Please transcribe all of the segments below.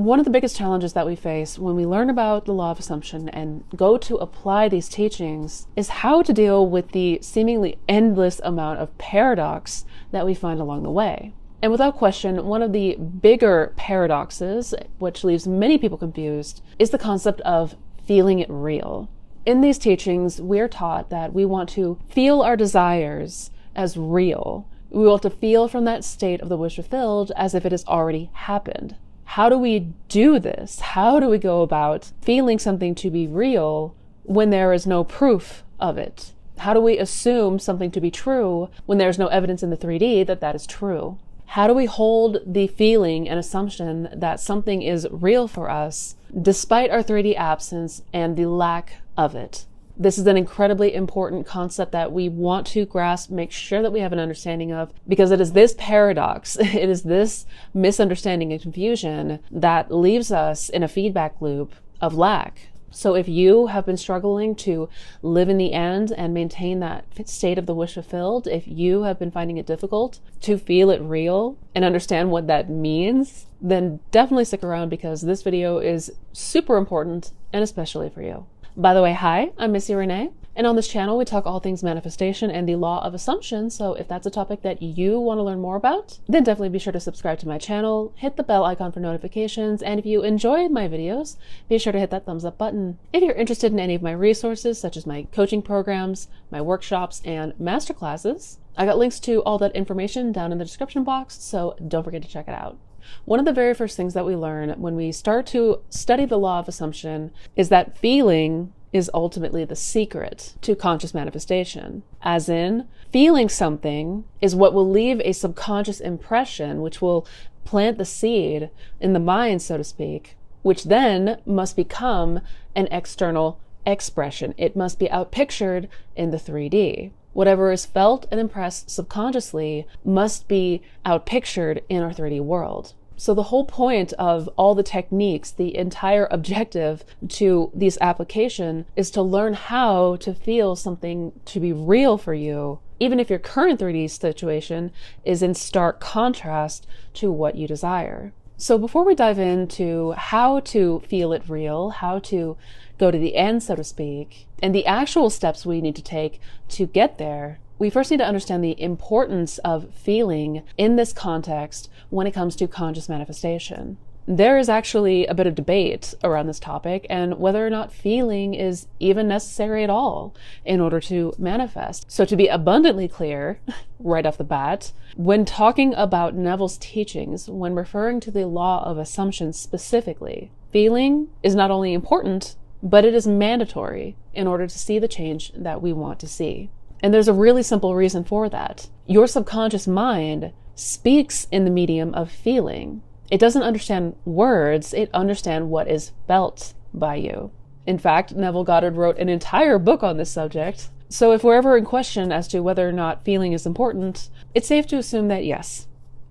One of the biggest challenges that we face when we learn about the law of assumption and go to apply these teachings is how to deal with the seemingly endless amount of paradox that we find along the way. And without question, one of the bigger paradoxes, which leaves many people confused, is the concept of feeling it real. In these teachings, we're taught that we want to feel our desires as real. We want to feel from that state of the wish fulfilled as if it has already happened. How do we do this? How do we go about feeling something to be real when there is no proof of it? How do we assume something to be true when there's no evidence in the 3D that that is true? How do we hold the feeling and assumption that something is real for us despite our 3D absence and the lack of it? This is an incredibly important concept that we want to grasp, make sure that we have an understanding of, because it is this paradox, it is this misunderstanding and confusion that leaves us in a feedback loop of lack. So if you have been struggling to live in the end and maintain that state of the wish fulfilled, if you have been finding it difficult to feel it real and understand what that means, then definitely stick around because this video is super important and especially for you. By the way, hi, I'm Missy Renee, and on this channel we talk all things manifestation and the law of assumption, so if that's a topic that you want to learn more about, then definitely be sure to subscribe to my channel, hit the bell icon for notifications, and if you enjoy my videos, be sure to hit that thumbs up button. If you're interested in any of my resources, such as my coaching programs, my workshops, and masterclasses, I got links to all that information down in the description box, so don't forget to check it out. One of the very first things that we learn when we start to study the law of assumption is that feeling is ultimately the secret to conscious manifestation. As in, feeling something is what will leave a subconscious impression, which will plant the seed in the mind, so to speak, which then must become an external expression. It must be outpictured in the 3D. Whatever is felt and impressed subconsciously must be outpictured in our 3D world. So the whole point of all the techniques, the entire objective to this application is to learn how to feel something to be real for you, even if your current 3D situation is in stark contrast to what you desire. So before we dive into how to feel it real, how to go to the end, so to speak, and the actual steps we need to take to get there, we first need to understand the importance of feeling in this context when it comes to conscious manifestation. There is actually a bit of debate around this topic and whether or not feeling is even necessary at all in order to manifest. So to be abundantly clear, right off the bat, when talking about Neville's teachings, when referring to the law of assumption specifically, feeling is not only important, but it is mandatory in order to see the change that we want to see. And there's a really simple reason for that. Your subconscious mind speaks in the medium of feeling. It doesn't understand words, it understands what is felt by you. In fact, Neville Goddard wrote an entire book on this subject. So if we're ever in question as to whether or not feeling is important, it's safe to assume that yes,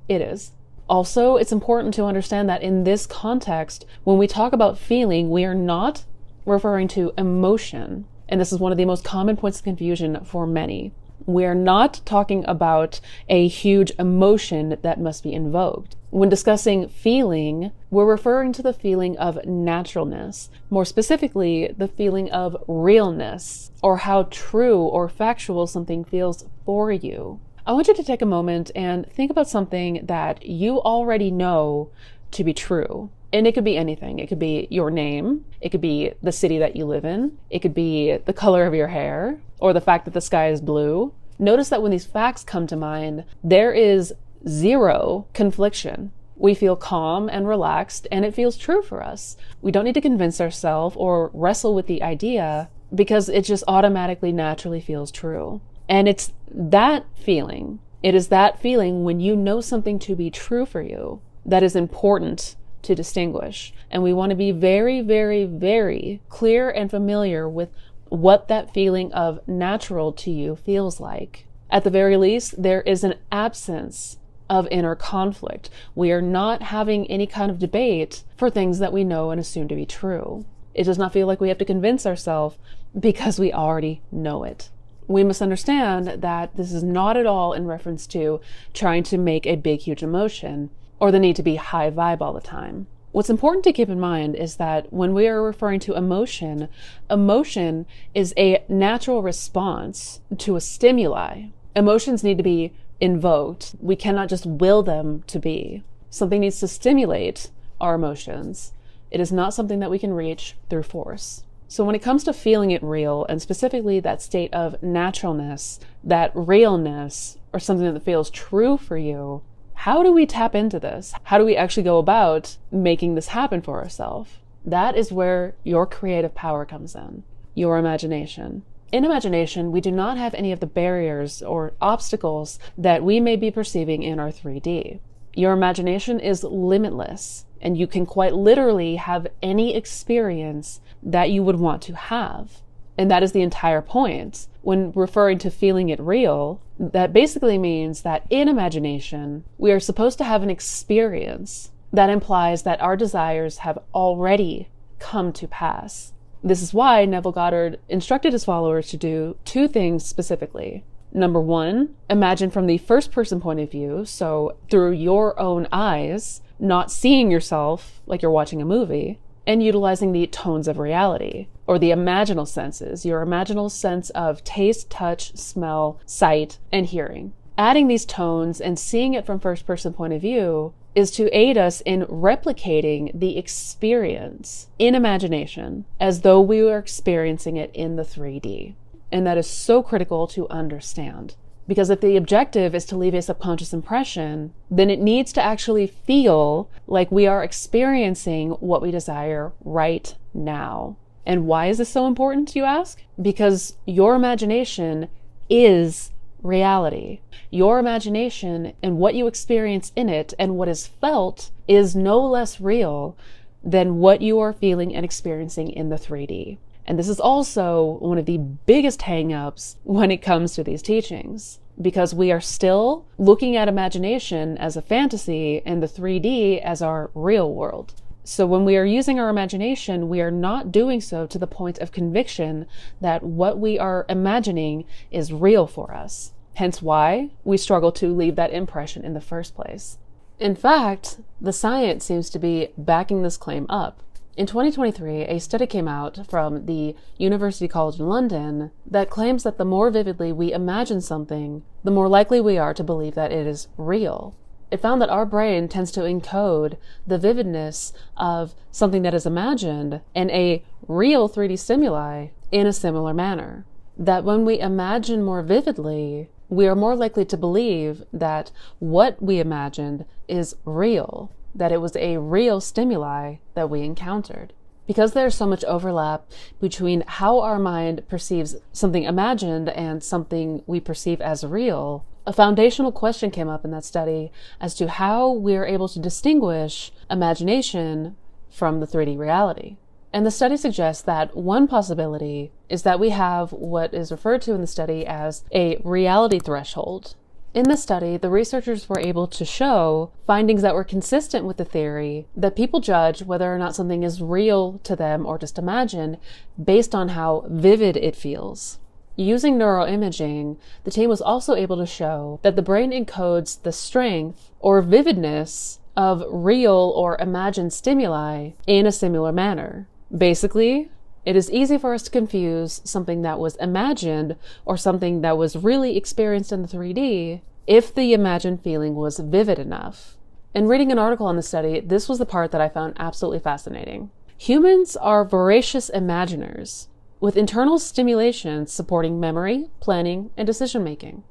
it is. Also, it's important to understand that in this context, when we talk about feeling, we are not referring to emotion. And this is one of the most common points of confusion for many. We're not talking about a huge emotion that must be invoked. When discussing feeling, we're referring to the feeling of naturalness, more specifically, the feeling of realness, or how true or factual something feels for you. I want you to take a moment and think about something that you already know to be true. And it could be anything. It could be your name. It could be the city that you live in. It could be the color of your hair or the fact that the sky is blue. Notice that when these facts come to mind, there is zero confliction. We feel calm and relaxed and it feels true for us. We don't need to convince ourselves or wrestle with the idea because it just automatically naturally feels true. And it's that feeling. It is that feeling when you know something to be true for you that is important to distinguish. And we want to be very, very, very clear and familiar with what that feeling of natural to you feels like. At the very least, there is an absence of inner conflict. We are not having any kind of debate for things that we know and assume to be true. It does not feel like we have to convince ourselves because we already know it. We must understand that this is not at all in reference to trying to make a big, huge emotion or the need to be high vibe all the time. What's important to keep in mind is that when we are referring to emotion, emotion is a natural response to a stimuli. Emotions need to be invoked. We cannot just will them to be. Something needs to stimulate our emotions. It is not something that we can reach through force. So when it comes to feeling it real, and specifically that state of naturalness, that realness, or something that feels true for you, how do we tap into this? How do we actually go about making this happen for ourselves? That is where your creative power comes in, your imagination. In imagination, we do not have any of the barriers or obstacles that we may be perceiving in our 3D. Your imagination is limitless, and you can quite literally have any experience that you would want to have. And that is the entire point. When referring to feeling it real, that basically means that in imagination, we are supposed to have an experience that implies that our desires have already come to pass. This is why Neville Goddard instructed his followers to do two things specifically. Number one, imagine from the first person point of view, so through your own eyes, not seeing yourself like you're watching a movie, and utilizing the tones of reality, or the imaginal senses, your imaginal sense of taste, touch, smell, sight, and hearing. Adding these tones and seeing it from first person point of view is to aid us in replicating the experience in imagination as though we were experiencing it in the 3D. And that is so critical to understand. Because if the objective is to leave a subconscious impression, then it needs to actually feel like we are experiencing what we desire right now. And why is this so important, you ask? Because your imagination is reality. Your imagination and what you experience in it and what is felt is no less real than what you are feeling and experiencing in the 3D. And this is also one of the biggest hang-ups when it comes to these teachings, because we are still looking at imagination as a fantasy and the 3D as our real world. So when we are using our imagination, we are not doing so to the point of conviction that what we are imagining is real for us. Hence why we struggle to leave that impression in the first place. In fact, the science seems to be backing this claim up. In 2023, a study came out from the University College in London that claims that the more vividly we imagine something, the more likely we are to believe that it is real. It found that our brain tends to encode the vividness of something that is imagined and a real 3D stimuli in a similar manner. That when we imagine more vividly, we are more likely to believe that what we imagined is real, that it was a real stimuli that we encountered. Because there's so much overlap between how our mind perceives something imagined and something we perceive as real, a foundational question came up in that study as to how we're able to distinguish imagination from the 3D reality. And the study suggests that one possibility is that we have what is referred to in the study as a reality threshold. In the study, the researchers were able to show findings that were consistent with the theory that people judge whether or not something is real to them or just imagined based on how vivid it feels. Using neuroimaging, the team was also able to show that the brain encodes the strength or vividness of real or imagined stimuli in a similar manner. Basically, it is easy for us to confuse something that was imagined or something that was really experienced in the 3D if the imagined feeling was vivid enough. In reading an article on the study, this was the part that I found absolutely fascinating. Humans are voracious imaginers, with internal stimulations supporting memory, planning, and decision-making.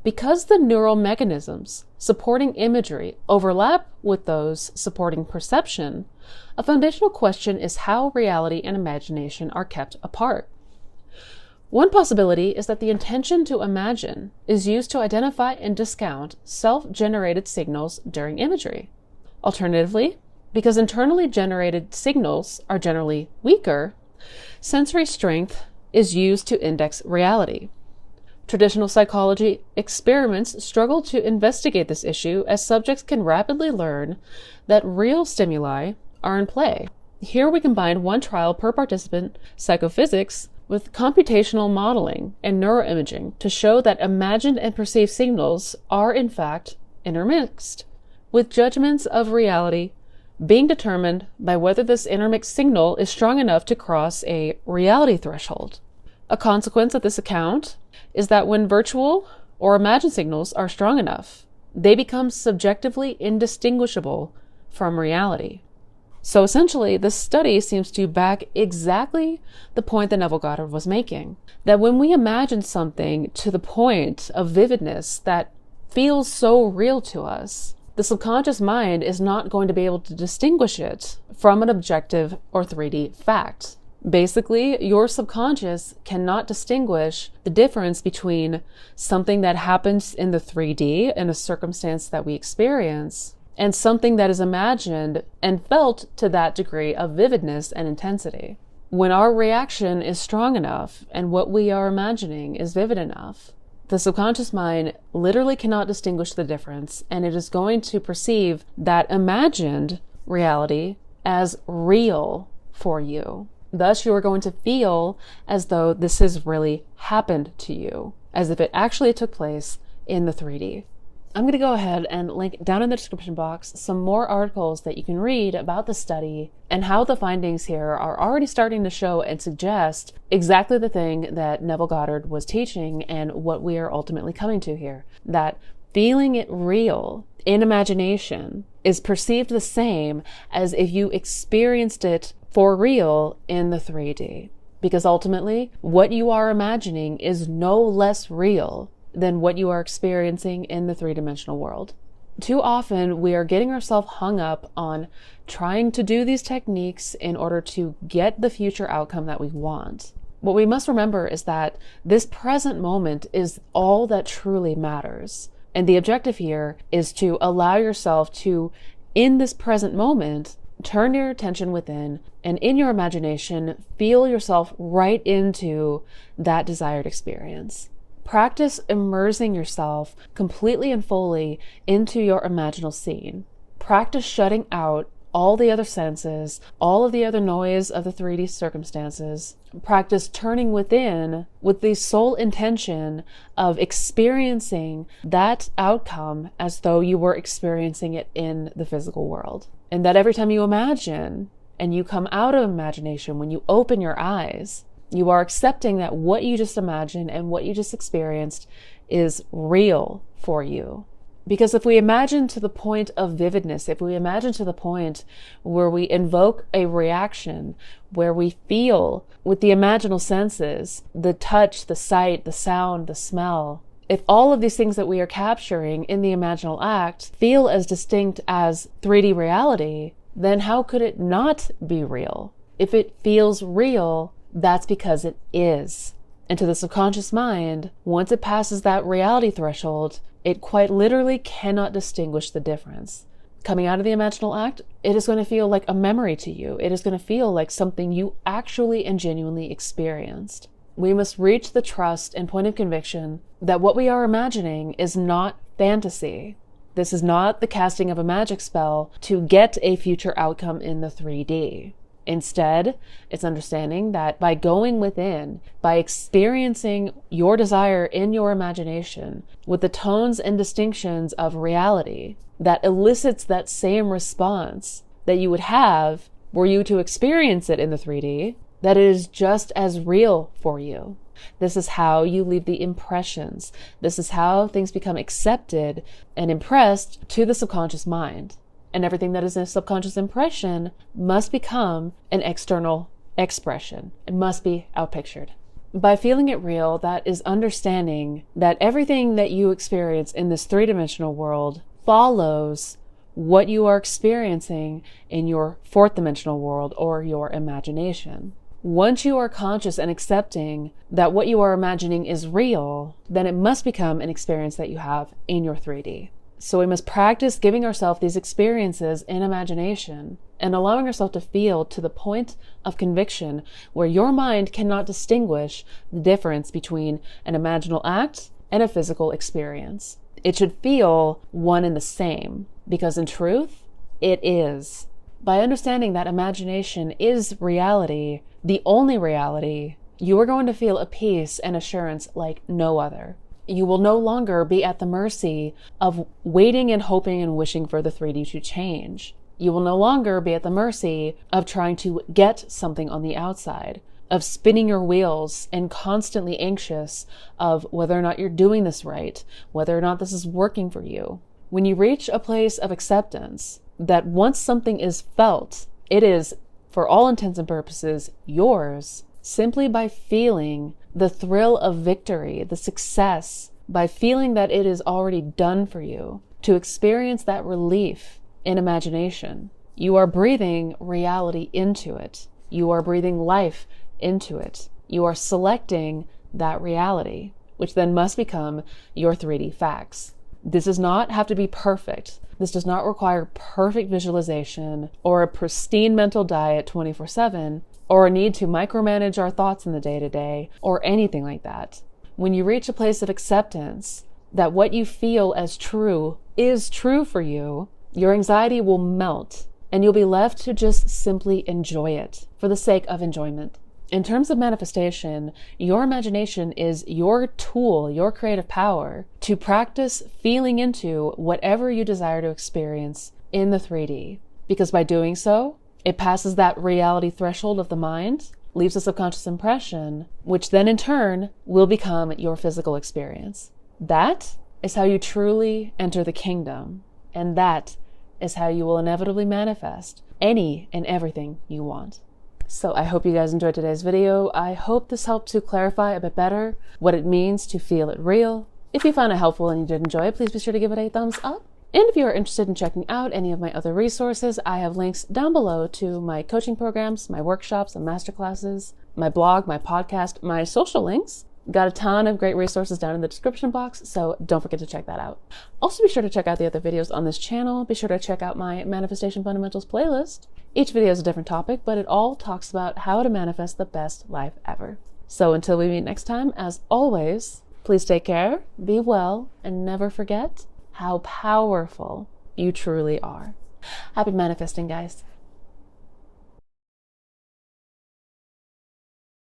Because the neural mechanisms supporting imagery overlap with those supporting perception, a foundational question is how reality and imagination are kept apart. One possibility is that the intention to imagine is used to identify and discount self-generated signals during imagery. Alternatively, because internally generated signals are generally weaker, sensory strength is used to index reality. Traditional psychology experiments struggle to investigate this issue as subjects can rapidly learn that real stimuli are in play. Here we combine one trial per participant psychophysics with computational modeling and neuroimaging to show that imagined and perceived signals are in fact intermixed, with judgments of reality being determined by whether this intermixed signal is strong enough to cross a reality threshold. A consequence of this account is that when virtual or imagined signals are strong enough, they become subjectively indistinguishable from reality. So essentially, this study seems to back exactly the point that Neville Goddard was making, that when we imagine something to the point of vividness that feels so real to us, the subconscious mind is not going to be able to distinguish it from an objective or 3D fact. Basically, your subconscious cannot distinguish the difference between something that happens in the 3D in a circumstance that we experience and something that is imagined and felt to that degree of vividness and intensity. When our reaction is strong enough and what we are imagining is vivid enough, the subconscious mind literally cannot distinguish the difference, and it is going to perceive that imagined reality as real for you. Thus, you are going to feel as though this has really happened to you, as if it actually took place in the 3D. I'm going to go ahead and link down in the description box some more articles that you can read about the study and how the findings here are already starting to show and suggest exactly the thing that Neville Goddard was teaching and what we are ultimately coming to here. That feeling it real in imagination is perceived the same as if you experienced it for real in the 3D. Because ultimately, what you are imagining is no less real than what you are experiencing in the three-dimensional world. Too often, we are getting ourselves hung up on trying to do these techniques in order to get the future outcome that we want. What we must remember is that this present moment is all that truly matters. And the objective here is to allow yourself to, in this present moment, turn your attention within and in your imagination, feel yourself right into that desired experience. Practice immersing yourself completely and fully into your imaginal scene. Practice shutting out all the other senses, all of the other noise of the 3D circumstances. Practice turning within with the sole intention of experiencing that outcome as though you were experiencing it in the physical world. And that every time you imagine and you come out of imagination, when you open your eyes, you are accepting that what you just imagined and what you just experienced is real for you. Because if we imagine to the point of vividness, if we imagine to the point where we invoke a reaction, where we feel with the imaginal senses, the touch, the sight, the sound, the smell, if all of these things that we are capturing in the imaginal act feel as distinct as 3D reality, then how could it not be real? If it feels real, that's because it is. And to the subconscious mind, once it passes that reality threshold, it quite literally cannot distinguish the difference. Coming out of the imaginal act, it is going to feel like a memory to you. It is going to feel like something you actually and genuinely experienced. We must reach the trust and point of conviction that what we are imagining is not fantasy. This is not the casting of a magic spell to get a future outcome in the 3D. Instead, it's understanding that by going within, by experiencing your desire in your imagination with the tones and distinctions of reality that elicits that same response that you would have were you to experience it in the 3D, that it is just as real for you. This is how you leave the impressions. This is how things become accepted and impressed to the subconscious mind. And everything that is a subconscious impression must become an external expression. It must be outpictured. By feeling it real, that is understanding that everything that you experience in this three-dimensional world follows what you are experiencing in your fourth-dimensional world or your imagination. Once you are conscious and accepting that what you are imagining is real, then it must become an experience that you have in your 3D. So we must practice giving ourselves these experiences in imagination and allowing ourselves to feel to the point of conviction where your mind cannot distinguish the difference between an imaginal act and a physical experience. It should feel one and the same, because in truth, it is. By understanding that imagination is reality, the only reality, you are going to feel a peace and assurance like no other. You will no longer be at the mercy of waiting and hoping and wishing for the 3D to change. You will no longer be at the mercy of trying to get something on the outside, of spinning your wheels and constantly anxious of whether or not you're doing this right, whether or not this is working for you. When you reach a place of acceptance that once something is felt, it is, for all intents and purposes, yours, simply by feeling the thrill of victory, the success, by feeling that it is already done for you, to experience that relief in imagination. You are breathing reality into it. You are breathing life into it. You are selecting that reality, which then must become your 3D facts. This does not have to be perfect. This does not require perfect visualization or a pristine mental diet 24/7 or a need to micromanage our thoughts in the day-to-day or anything like that. When you reach a place of acceptance that what you feel as true is true for you, your anxiety will melt and you'll be left to just simply enjoy it for the sake of enjoyment. In terms of manifestation, your imagination is your tool, your creative power to practice feeling into whatever you desire to experience in the 3D. Because by doing so, it passes that reality threshold of the mind, leaves a subconscious impression, which then in turn will become your physical experience. That is how you truly enter the kingdom. And that is how you will inevitably manifest any and everything you want. So I hope you guys enjoyed today's video. I hope this helped to clarify a bit better what it means to feel it real. If you found it helpful and you did enjoy it, please be sure to give it a thumbs up. And if you are interested in checking out any of my other resources, I have links down below to my coaching programs, my workshops and masterclasses, my blog, my podcast, my social links. Got a ton of great resources down in the description box, so don't forget to check that out. Also be sure to check out the other videos on this channel. Be sure to check out my Manifestation Fundamentals playlist. Each video is a different topic, but it all talks about how to manifest the best life ever. So until we meet next time, as always, please take care, be well, and never forget how powerful you truly are. Happy manifesting, guys.